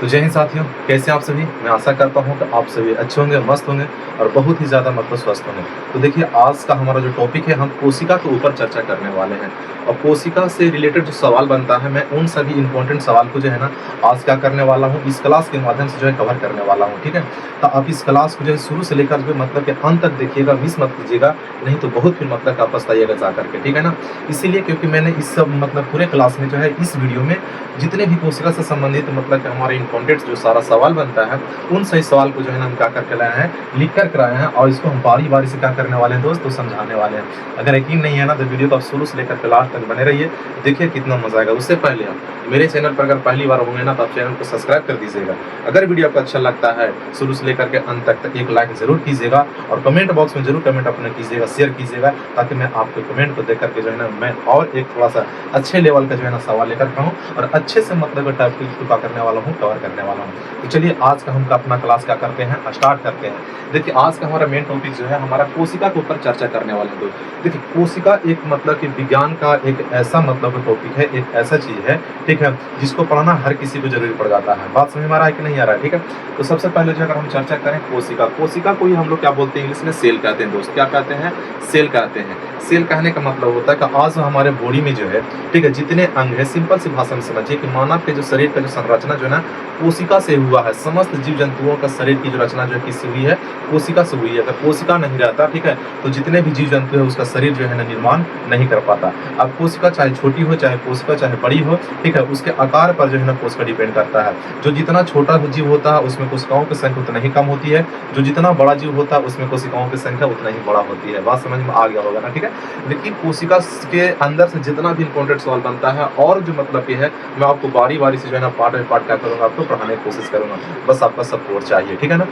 तो जय हिंद साथियों, कैसे हैं आप सभी। मैं आशा करता हूं कि आप सभी अच्छे होंगे, मस्त होंगे और बहुत ही ज़्यादा मतलब स्वस्थ होंगे। तो देखिए, आज का हमारा जो टॉपिक है, हम कोशिका के ऊपर चर्चा करने वाले हैं। और कोशिका से रिलेटेड जो सवाल बनता है, मैं उन सभी इंपॉर्टेंट सवाल को जो है ना, आज क्या करने वाला हूँ, इस क्लास के माध्यम से जो है कवर करने वाला हूँ। ठीक है, तो आप इस क्लास को जो है शुरू से लेकर जो मतलब के अंत तक देखिएगा, मिस मत कीजिएगा, नहीं तो बहुत फिर मतलब का पछताइएगा जा करके। ठीक है ना, इसीलिए क्योंकि मैंने इस सब मतलब पूरे क्लास में जो है, इस वीडियो में जितने भी कोशिका से संबंधित मतलब कि हमारे इंपॉर्टेंट जो सारा सवाल बनता है, उन सही सवाल को जो है ना हम क्या करके लाए हैं, लिख कर कराए हैं। और इसको हम बारी बारी से क्या करने वाले हैं दोस्तों, समझाने वाले हैं। अगर यकीन नहीं है ना, तो वीडियो को आप शुरू से लेकर के लास्ट तक बने रहिए, देखिए कितना मजा आएगा। उससे पहले आप मेरे चैनल पर अगर पहली बार होंगे ना, तो आप चैनल को सब्सक्राइब कर दीजिएगा। अगर वीडियो आपको अच्छा लगता है, शुरू से लेकर के अंत तक एक लाइक जरूर कीजिएगा और कमेंट बॉक्स में जरूर कमेंट अपना कीजिएगा, शेयर कीजिएगा, ताकि मैं आपके कमेंट को देख करके जो है ना, मैं और एक थोड़ा सा अच्छे लेवल का जो है ना सवाल लेकर के आऊँ और अच्छे से मतलब टॉपिक को क्या करने वाला हूँ, कवर करने वाला हूँ। तो चलिए, आज का हम अपना क्लास क्या करते हैं, स्टार्ट करते हैं। देखिए, आज का हमारा मेन टॉपिक जो है, हमारा कोशिका के ऊपर चर्चा करने वाले हैं दोस्त। देखिए, कोशिका एक मतलब कि विज्ञान का एक ऐसा मतलब टॉपिक है, एक ऐसा चीज है, ठीक है, जिसको पढ़ना हर किसी को जरूरी पड़ जाता है। बात समझ में आ रहा है कि नहीं आ रहा है। ठीक है, तो सबसे पहले जो अगर हम चर्चा करें कोशिका, कोशिका को ही हम लोग क्या बोलते हैं, इंग्लिश में सेल कहते हैं दोस्त। क्या कहते हैं? सेल कहते हैं। सेल कहने का मतलब होता है कि आज हमारे बॉडी में जो है, ठीक है, जितने अंग है, सिंपल सी भाषा में समझिए कि मानव के जो शरीर का जो संरचना जो है ना, कोशिका से हुआ है। समस्त जीव जंतुओं का शरीर की जो रचना जो है किससे हुई है? कोशिका से हुई है। अगर कोशिका नहीं रहता, ठीक है, तो जितने भी जीव जंतु है, उसका शरीर जो है ना निर्माण नहीं कर पाता। अब कोशिका चाहे छोटी हो, चाहे कोशिका चाहे बड़ी हो, ठीक है, उसके आकार पर जो है ना कोशिका डिपेंड करता है। जो जितना छोटा जीव होता है, उसमें कोशिकाओं की संख्या उतना ही कम होती है। जो जितना बड़ा जीव होता है, उसमें कोशिकाओं की संख्या उतना ही बड़ा होती है। बात समझ में आ गया होगा ना। ठीक है, लेकिन कोशिका के अंदर से जितना भी इंपॉर्टेंट सवाल बनता है, और जो मतलब ये है, मैं आपको बारी बारी से जो है ना पार्ट बाय पार्ट क्या करूंगा, आपको पढ़ाने की कोशिश करूंगा। बस आपका सपोर्ट चाहिए। ठीक है ना,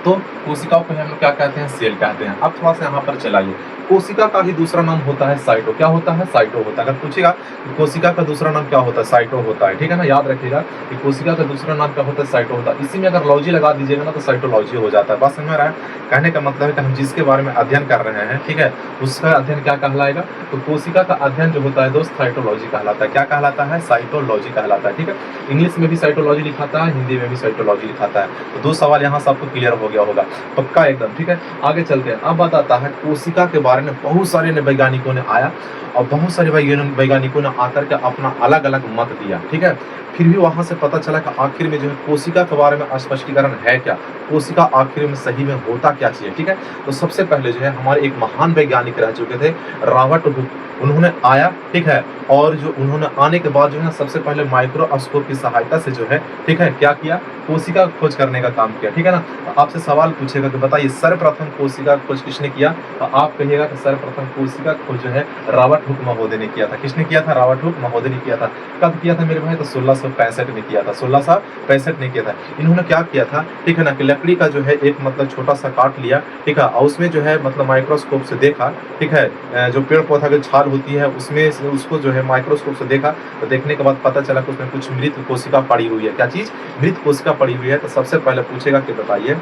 तो कोशिकाओं को हम लोग क्या कहते हैं? सेल कहते हैं। अब थोड़ा सा यहाँ पर चलाइए। कोशिका का ही दूसरा नाम होता है साइटो। क्या होता है? साइटो होता है। अगर पूछेगा कि कोशिका का दूसरा नाम क्या होता है, साइटो होता है। ठीक है ना, याद रखिएगा कि कोशिका का दूसरा नाम क्या होता है, साइटो होता है। इसी में अगर लॉजी लगा दीजिएगा ना, तो साइटोलॉजी हो जाता है। बस समझ में आ रहा है? कहने का मतलब है कि हम जिसके बारे में अध्ययन कर रहे हैं, ठीक है, उसका अध्ययन क्या कहलाएगा? तो कोशिका का अध्ययन जो होता है दोस्त, साइटोलॉजी कहलाता है। क्या कहलाता है? साइटोलॉजी कहलाता है। ठीक है, इंग्लिश में भी साइटोलॉजी लिखाता है, हिंदी में भी साइटोलॉजी लिखाता है। तो दो सवाल यहाँ से आपको क्लियर हो गया होगा, पक्का एकदम। ठीक है, आगे चलते हैं। अब बात आता है कोशिका के बारे में बहुत सारे वैज्ञानिकों ने आया और बहुत सारे वैज्ञानिकों ने आकर के अपना अलग अलग मत दिया। ठीक है, फिर भी वहां से पता चला कि आखिर में जो है कोशिका के बारे में स्पष्टीकरण है क्या, कोशिका आखिर में सही में होता क्या चाहिए। ठीक है, तो सबसे पहले जो है हमारे एक महान वैज्ञानिक रह चुके थे, रॉबर्ट हुक। उन्होंने आया, ठीक है, और जो उन्होंने आने के बाद जो है सबसे पहले माइक्रोस्कोप की सहायता से जो है, ठीक है, क्या किया? कोशिका खोज करने का काम किया। ठीक है ना, तो आपसे सवाल पूछेगा कि बताइए सर्वप्रथम कोशिका खोज किसने किया? तो आप कहिएगा कि सर्वप्रथम कोशिका खोज जो है रॉबर्ट हुक महोदय ने किया था। किसने किया था? रॉबर्ट हुक महोदय ने किया था। कब किया था मेरे भाई? तो 1665 में किया था। 1665 में किया था। इन्होंने क्या किया था, ठीक है ना, कि लकड़ी का जो है एक मतलब छोटा सा काट लिया, ठीक है, और उसमें जो है मतलब माइक्रोस्कोप से देखा, ठीक है, जो पेड़ पौधा की छाल होती है, उसमें उसको जो है माइक्रोस्कोप से देखा, तो देखने के बाद पता चला कि उसमें कुछ मृत कोशिका पड़ी हुई है। क्या चीज? मृत कोशिका पड़ी हुई है। तो सबसे पहले पूछेगा कि बताइए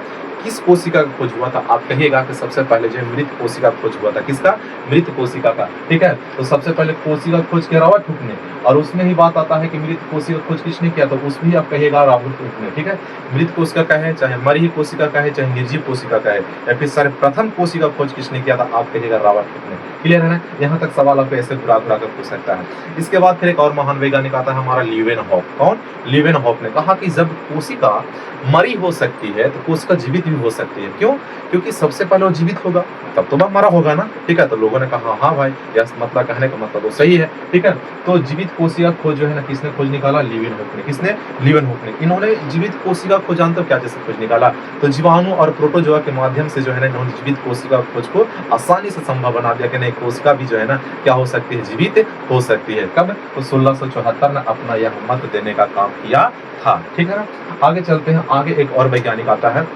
किस कोशिका का खोज हुआ था? आप कहिएगा कि सबसे पहले जो है मृत कोशिका का खोज हुआ था। किसका? मृत कोशिका का। ठीक है, तो सबसे पहले कोशिका खोज किया रॉबर्ट हुक ने, और उसमें ही बात आता है कि मृत कोशिका खोज किसने किया? तो उसमें ही आप कहिएगा रॉबर्ट हुक ने। ठीक है, मृत कोशिका का है, चाहे मरी हुई कोशिका का है, चाहे निर्जीव कोशिका का है, या फिर सर्वप्रथम कोशिका खोज किसने किया था? आप कहिएगा रॉबर्ट हुक ने। क्लियर है ना? यहाँ तक सवाल आपको ऐसे घुरा घुरा कर पूछ सकता है। इसके बाद फिर एक और महान वैज्ञानिक आता है हमारा लीवेनहॉफ। कौन? लीवेनहॉफ ने कहा कि जब कोशिका मरी हो सकती है, तो कोशिका जीवित भी हो सकती है। क्यों? क्योंकि सबसे पहले वो जीवित होगा, तब तो वह मरा होगा ना। ठीक है, तो लोगों ने कहा हाँ भाई, यह मतलब कहने का मतलब वो सही है। ठीक है, तो जीवित कोशिका खोज जो है ना किसने खोज निकाला? लीवेनहॉफ ने। किसने? लीवेनहॉफ ने। इन्होंने जीवित कोशिका खोज जानते हो क्या जैसे खोज निकाला? तो जीवाणु और प्रोटोजोआ के माध्यम से जो है ना इन्होंने जीवित कोशिका खोज को आसानी से संभव बना दिया कि नहीं, कोशिका भी जो है ना क्या हो सकती है? जीवित हो सकती है। कब? तो 1674 में अपना यह मत देने का काम किया था। ठीक है ना, आगे चलते हैं। आगे एक और वैज्ञानिक आता है,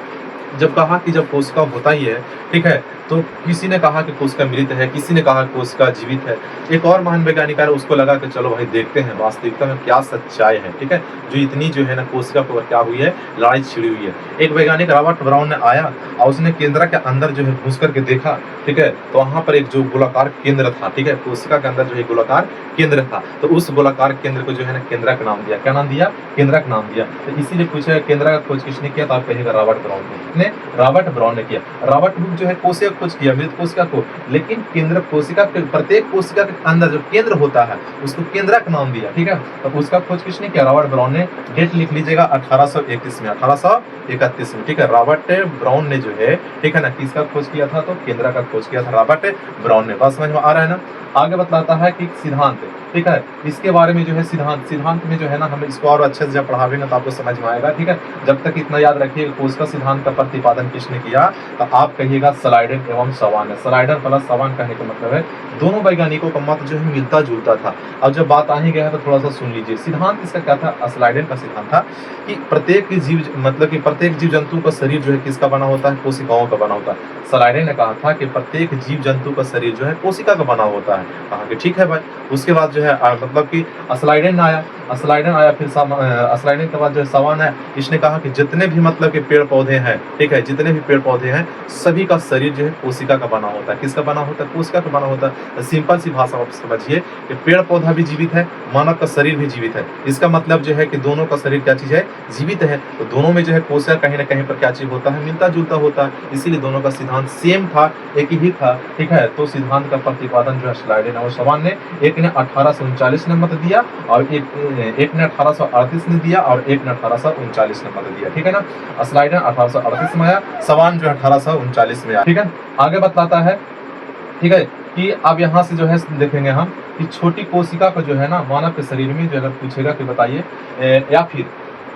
जब कहा कि जब कोशिका होता ही है, ठीक है, तो किसी ने कहा कि कोशिका मृत है, किसी ने कहा कोशिका जीवित है। एक और महान वैज्ञानिक आया, उसको लगा कि चलो भाई देखते हैं वास्तविकता में क्या सच्चाई है, ठीक है? जो इतनी जो है ना कोशिका पर क्या हुई है, लड़ाई छिड़ी हुई है। एक वैज्ञानिक रॉबर्ट ब्राउन ने आया और उसने केंद्रा के अंदर जो है घुस करके देखा, ठीक है? तो वहाँ पर एक जो गोलाकार केंद्र था, ठीक है? कोशिका के अंदर जो है गोलाकार केंद्र था, तो उस गोलाकार केंद्र को जो है ना केंद्रा का नाम दिया। क्या नाम दिया? केंद्रा का नाम दिया। तो इसीलिए पूछा केंद्रा का खोज किसने किया? तो आप कहिएगा रॉबर्ट ब्राउन ने। किसने? रॉबर्ट ब्राउन ने किया। रॉबर्ट हुक जो है कोशिका खोज किया, मृत कोशिका को, लेकिन केंद्र कोशिका के प्रत्येक कोशिका के अंदर जो केंद्र होता है उसको केंद्रा का नाम दिया, ठीक है? तो उसका खोज किसने किया? रॉबर्ट ब्राउन ने। डेट लिख लीजिएगा 1831 में, 1831 में, ठीक है? रॉबर्ट ब्राउन ने जो है, ठीक है ना, किसका खोज किया था? तो केंद्रा का खोज किया था रॉबर्ट ब्राउन ने। बात समझ में आ रहा है ना? आगे बतलाता है कि सिद्धांत, ठीक है, इसके बारे में जो है सिद्धांत में जो है ना हम इसको और अच्छे से जब पढ़ावेंगे तो आपको समझ में आएगा, ठीक है? जब तक इतना याद रखिएगा कोशिका सिद्धांत का प्रतिपादन किसने किया? तो आप कहिएगा स्लाइडन एवं सवान ने। स्लाइडन प्लस सवान कहने का मतलब है दोनों वैज्ञानिकों का मत जो है मिलता जुलता था। अब जब बात आ ही गया है तो थोड़ा सा सुन लीजिए। सिद्धांत इसका क्या था? स्लाइडन का सिद्धांत था कि प्रत्येक जीव मतलब कि प्रत्येक जीव जंतु का शरीर जो है किसका बना होता है? कोशिकाओं का बना होता है। स्लाइडन ने कहा था कि प्रत्येक जीव जंतु का शरीर जो है कोशिका का बना होता है। कहा कि ठीक है भाई। उसके बाद जो है मतलब कि स्लाइडन आया, फिर स्लाइडन के बाद जो है सवान है, इसने कहा कि जितने भी मतलब कि पेड़ पौधे हैं, ठीक है, जितने भी पेड़ पौधे हैं सभी का शरीर जो है कोशिका का बना होता है। किसका बना होता है? कोशिका का बना होता है। सिंपल सी भाषा में आप समझिए कि पेड़ पौधा भी जीवित है, मानव का शरीर भी जीवित है। इसका मतलब जो है कि दोनों का शरीर क्या चीज है? जीवित है। तो दोनों में जो है कोशिका कहीं ना कहीं पर क्या चीज होता है? मिलता जुलता होता है। इसीलिए दोनों का सिद्धांत सेम था, एक ही था, ठीक है? तो सिद्धांत का प्रतिपादन जो है स्लाइडन और सवान ने, एक ने 1839 में मत दिया और एक ने 1838 में दिया और एक ने 1839 में मत दिया, ठीक है ना? स्लाइडन 1838 में आया, सवान जो 1839 में आया, ठीक है? आगे बतलाता है, ठीक है, कि अब यहाँ से जो है देखेंगे हम कि छोटी कोशिका का जो है ना मानव के शरीर में जो अगर पूछेगा कि बताइए या फिर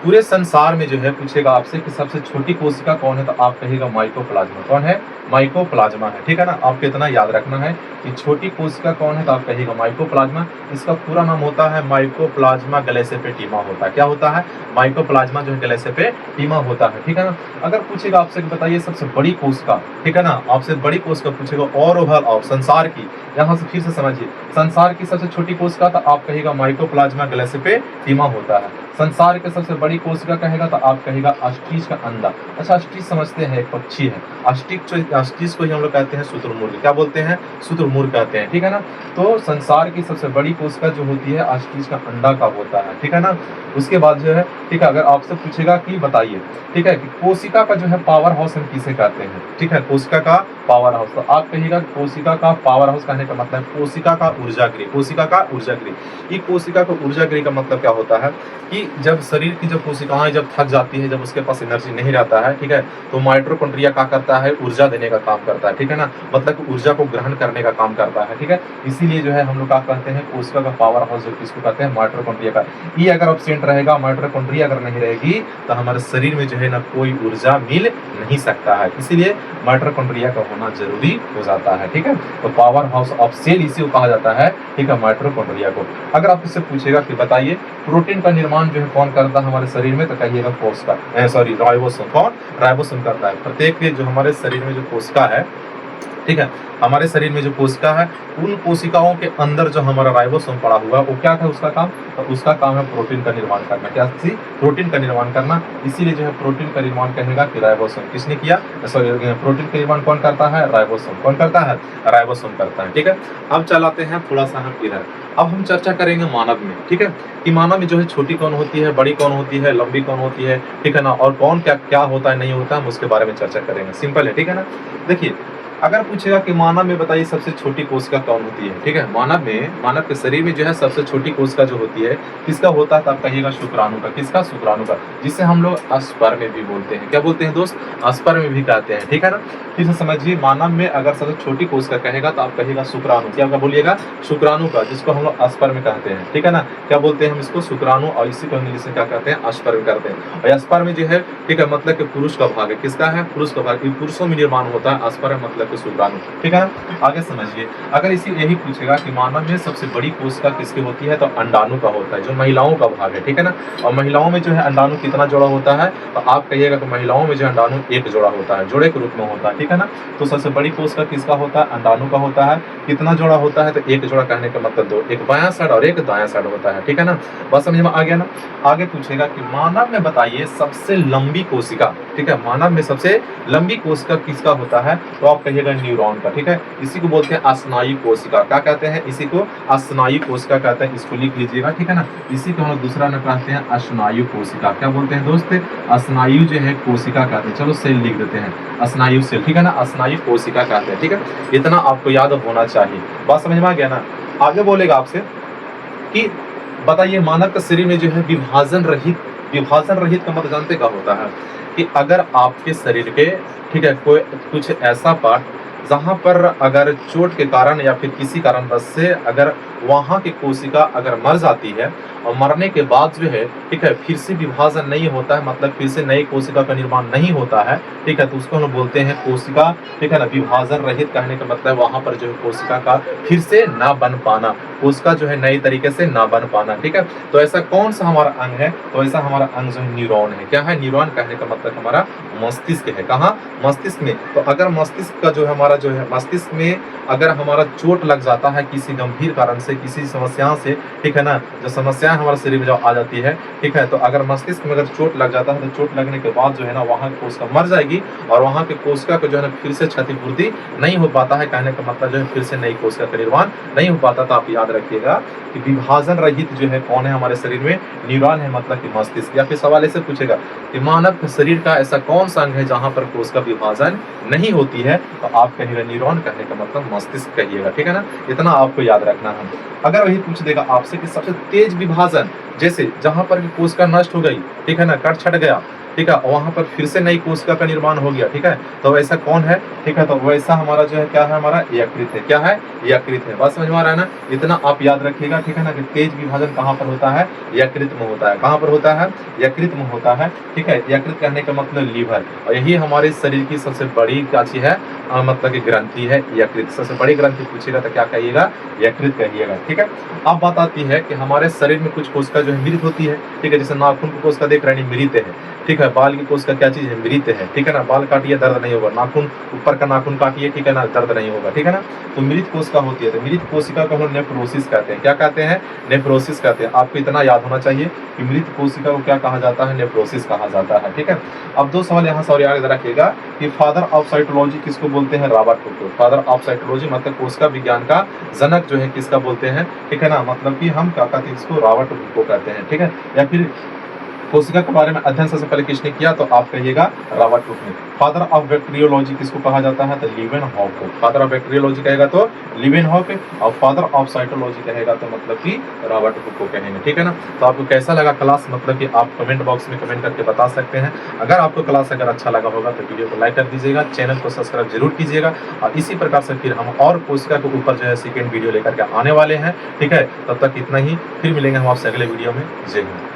पूरे संसार में जो है पूछेगा आपसे कि सबसे छोटी कोशिका कौन है, तो आप कहिएगा माइकोप्लाज्मा। कौन है? माइकोप्लाज्मा है, ठीक है ना? आपको इतना याद रखना है कि छोटी कोशिका कौन है, तो आप कहिएगा माइकोप्लाज्मा। इसका पूरा नाम होता है माइकोप्लाज्मा गैलेसेपेटिमा होता है। क्या होता है? माइकोप्लाज्मा जो है गैलेसेपेटिमा होता है, ठीक है ना? अगर पूछेगा आपसे बताइए सबसे बड़ी कोशिका, ठीक है ना, आपसे बड़ी कोशिका पूछेगा और ओवरऑल और संसार की, यहाँ से फिर से समझिए, संसार की सबसे छोटी कोशिका तो आप कहिएगा माइकोप्लाज्मा गैलेसेपेटिमा होता है। संसार के सबसे बड़ी कोशिका कहेगा तो आप कहेगा अस्टिच का अंडा। अच्छा, अस्टिच समझते हैं, एक पक्षी है। अस्टिच को ही हम लोग कहते हैं शुतुरमुर्ग। क्या बोलते हैं? शुतुरमुर्ग कहते हैं, ठीक है ना? तो संसार की सबसे बड़ी कोशिका जो होती है अस्टिच का अंडा का होता है, ठीक है ना? उसके बाद जो है, ठीक है, अगर आपसे पूछेगा कि बताइए, ठीक है, कि कोशिका का जो है पावर हाउस हम किसे कहते हैं, ठीक है, कोशिका का पावर हाउस, तो आप कहिएगा कोशिका का पावर हाउस कहने का मतलब कोशिका का ऊर्जा गृह। कोशिका का ऊर्जा गृह। ये कोशिका का ऊर्जा गृह का मतलब क्या होता है कि जब शरीर की जब कोशिकाएं जब थक जाती है, जब उसके पास एनर्जी नहीं रहता है, ठीक है, तो माइटोकॉन्ड्रिया क्या करता है? ऊर्जा देने का काम करता है, ठीक है ना? मतलब कि ऊर्जा को ग्रहण करने का काम करता है, ठीक है? इसीलिए जो है हम लोग क्या कहते हैं कोशिका का पावर हाउस जो किसको कहते हैं? माइटोकॉन्ड्रिया का। ये अगर एब्सेंट रहेगा, माइटोकॉन्ड्रिया अगर नहीं रहेगी तो हमारे शरीर में जो है ना कोई ऊर्जा मिल नहीं सकता है। इसीलिए माइटोकॉन्ड्रिया का होना जरूरी हो जाता है, ठीक है? तो पावर हाउस ऑफ सेल इसी को कहा जाता है, ठीक है, माइटोकॉन्ड्रिया को। अगर आप इससे पूछेगा कि बताइए प्रोटीन का निर्माण जो है कौन करता है हमारे शरीर में, तो कहिएगा कोशिका, सॉरी राइबोसोम। कौन? राइबोसोम करता है। प्रत्येक जो हमारे शरीर में जो कोशिका है, ठीक है, हमारे शरीर में जो कोशिका है उन कोशिकाओं के अंदर जो हमारा राइबोसोम पड़ा हुआ है वो क्या है उसका काम? तो उसका काम है प्रोटीन का निर्माण करना। क्या चीज? प्रोटीन का निर्माण करना। इसीलिए जो है प्रोटीन का निर्माण कहेगा कि राइबोसोम। किसने किया? सॉरी, प्रोटीन का निर्माण कौन करता है? राइबोसोम। कौन करता है? राइबोसोम करता है, ठीक है? अब चलाते हैं थोड़ा सा हम इधर। अब हम चर्चा करेंगे मानव में, ठीक है, कि मानव में जो है छोटी कौन होती है, बड़ी कौन होती है, लंबी कौन होती है, ठीक है ना, और कौन क्या क्या होता है नहीं होता है, हम उसके बारे में चर्चा करेंगे। सिंपल है, ठीक है ना? देखिए, अगर पूछेगा कि मानव में बताइए सबसे छोटी कोशिका कौन होती है, ठीक है, मानव के शरीर में जो है सबसे छोटी कोशिका जो होती है किसका होता है? तो आप कहिएगा शुक्राणु का। किसका? शुक्राणु का, जिसे हम लोग स्पर्म भी बोलते हैं। क्या बोलते हैं दोस्त? स्पर्म भी कहते हैं, ठीक है ना? फिर से समझिए, मानव में अगर सबसे छोटी कोशिका कहेगा तो आप कहिएगा शुक्राणु। क्या बोलिएगा? शुक्राणु का, जिसको हम लोग स्पर्म कहते हैं, ठीक है ना? क्या बोलते हैं हम इसको? शुक्राणु। और इसी को इंग्लिश में क्या कहते हैं? स्पर्म करते हैं। और स्पर्म जो है, ठीक है, मतलब कि पुरुष का भाग है। किसका है? पुरुष का भाग। पुरुषों में निर्माण होता है। स्पर्म मतलब के शुक्राणु, ठीक है ना। आगे समझिए, अगर इसी यही पूछेगा कि मानव में सबसे बड़ी कोशिका किसकी होती है, तो अंडाणु का होता है, जो महिलाओं का भाग है, ठीक है ना। और महिलाओं में जो है अंडाणु कितना जोड़ा होता है, तो आप कहिएगा कि महिलाओं में जो अंडाणु एक जोड़ा होता है, जोड़े के रूप में होता है, ठीक है ना। तो सबसे बड़ी कोशिका किसका होता है, अंडाणु का होता है। कितना जोड़ा होता है, तो एक जोड़ा कहने का मतलब दो, एक बायां साइड और एक दायां साइड होता है, ठीक है ना। बात समझ में आ गया ना। आगे पूछेगा कि मानव में बताइए सबसे लंबी कोशिका, ठीक है, मानव में सबसे लंबी कोशिका किसका होता है, तो आप कहिएगा न्यूरॉन का, ठीक है। इसी को बोलते हैं स्नायु कोशिका, क्या कहते हैं, इसी को स्नायु कोशिका कहते हैं, इसको लिख लीजिएगा, ठीक है ना। इसी को हम दूसरा नाम कहते हैं स्नायु कोशिका, क्या बोलते हैं दोस्त, स्नायु जो है कोशिका कहते हैं। चलो सेल लिख देते हैं, स्नायु सेल, ठीक है ना, स्नायु कोशिका कहते हैं, ठीक है। इतना आपको याद होना चाहिए। बात समझ में आ गया ना। आगे बोलेगा आपसे कि बताइए मानव के शरीर में जो है विभाजन रहित का मतलब जानते क्या होता है, कि अगर आपके शरीर के, ठीक है, कोई कुछ ऐसा पार्ट जहां पर अगर चोट के कारण या फिर किसी कारणवश से अगर वहां की कोशिका अगर मर जाती है और मरने के बाद जो है, ठीक है, फिर से विभाजन नहीं होता है, मतलब फिर से नई कोशिका का निर्माण नहीं होता है, ठीक है, तो उसको हम बोलते हैं कोशिका, ठीक है ना। विभाजन रहित कहने का मतलब वहां पर जो है कोशिका का फिर से ना बन पाना, कोशिका जो है नई तरीके से ना बन पाना, ठीक है। तो ऐसा कौन सा हमारा अंग है, तो ऐसा हमारा अंग जो है न्यूरॉन है। क्या है न्यूरॉन कहने का मतलब हमारा मस्तिष्क है। कहाँ, मस्तिष्क में। तो अगर मस्तिष्क का जो है हमारा जो है मस्तिष्क में अगर हमारा चोट लग जाता है किसी गंभीर कारण से, किसी समस्या से, ठीक है ना, जो समस्याएं हमारे शरीर में जो आ जाती है, ठीक है, तो अगर मस्तिष्क में अगर चोट लग जाता है तो चोट लगने के बाद जो है ना वहाँ की कोशिका मर जाएगी और वहाँ की कोशिका को जो है ना फिर से क्षतिपूर्ति नहीं हो पाता है, कहने का मतलब जो है फिर से नई कोशिका का निर्माण नहीं हो पाता। तो आप याद रखिएगा कि विभाजन रहित जो है कौन है हमारे शरीर में, न्यूरॉन है, मतलब कि मस्तिष्क। या फिर सवाल ऐसे पूछेगा कि मानव शरीर का ऐसा कौन सा अंग है जहाँ पर कोशिका विभाजन नहीं होती है, तो आप कहिएगा न्यूरॉन, कहने का मतलब मस्तिष्क कहिएगा, ठीक है ना। इतना आपको याद रखना है। अगर वही पूछ देगा आपसे कि सबसे तेज विभाजन, जैसे जहां पर कोशिका नष्ट हो गई, ठीक है ना, कट छट गया, ठीक है, वहां पर फिर से नई कोशिका का निर्माण हो गया, ठीक है, तो ऐसा कौन है, ठीक है, तो वैसा हमारा जो है क्या है, हमारा यकृत है। क्या है, यकृत है। बात समझ में आ रहा है ना। इतना आप याद रखिएगा, ठीक है ना, कि तेज विभाजन कहाँ पर होता है, यकृत में होता है। कहाँ पर होता है, यकृत में होता है, ठीक है। यकृत कहने का मतलब लीवर, और यही हमारे शरीर की सबसे बड़ी क्या चीज है, मतलब की ग्रंथि है यकृत। सबसे बड़ी ग्रंथि पूछेगा तो क्या कहिएगा, यकृत कहिएगा, ठीक है। अब बात आती है कि हमारे शरीर में कुछ कोशिका जो है मृत होती है, ठीक है, जैसे नाखून की कोशिका देख रहे हैं मृत है, ठीक है। बाल की कोशिका क्या चीज है, मृत है, ठीक है ना। बाल काटिए दर्द नहीं होगा, नाखून ऊपर का नाखून काटिए, ठीक है ना, दर्द नहीं होगा, ठीक है ना। तो मृत कोशिका होती है, तो मृत कोशिका को हम नेफ्रोसिस कहते हैं। क्या कहते हैं, नेफ्रोसिस कहते हैं। आपको इतना याद होना चाहिए कि मृत कोशिका को क्या कहा जाता है, नेफ्रोसिस कहा जाता है, ठीक है। अब दो सवाल यहाँ से और याद रखिएगा कि फादर ऑफ साइटोलॉजी किसको बोलते हैं, रॉबर्ट हुक को। फादर ऑफ साइटोलॉजी मतलब कोशिका विज्ञान का जनक जो है किसका बोलते हैं, ठीक है ना, मतलब कि हम क्या कहते हैं इसको, रॉबर्ट हुक को कहते हैं, ठीक है। या फिर कोशिका के बारे में अध्ययन सबसे पहले किसने किया, तो आप कहिएगा रॉबर्ट हुक ने। फादर ऑफ बैक्टीरियोलॉजी किसको कहा जाता है, तो लीवेनहॉक को। फादर ऑफ बैक्टीरियोलॉजी कहेगा तो लीवेनहॉक, और फादर ऑफ साइटोलॉजी कहेगा तो मतलब कि रॉबर्ट हुक को कहेंगे, ठीक है ना। तो आपको कैसा लगा क्लास, मतलब कि आप कमेंट बॉक्स में कमेंट करके बता सकते हैं। अगर आपको क्लास अगर अच्छा लगा होगा तो वीडियो को लाइक कर दीजिएगा, चैनल को सब्सक्राइब जरूर कीजिएगा, और इसी प्रकार से फिर हम और कोशिका के ऊपर जो है सेकेंड वीडियो लेकर के आने वाले हैं, ठीक है। तब तक इतना ही, फिर मिलेंगे हम आपसे अगले वीडियो में। जय हिंद।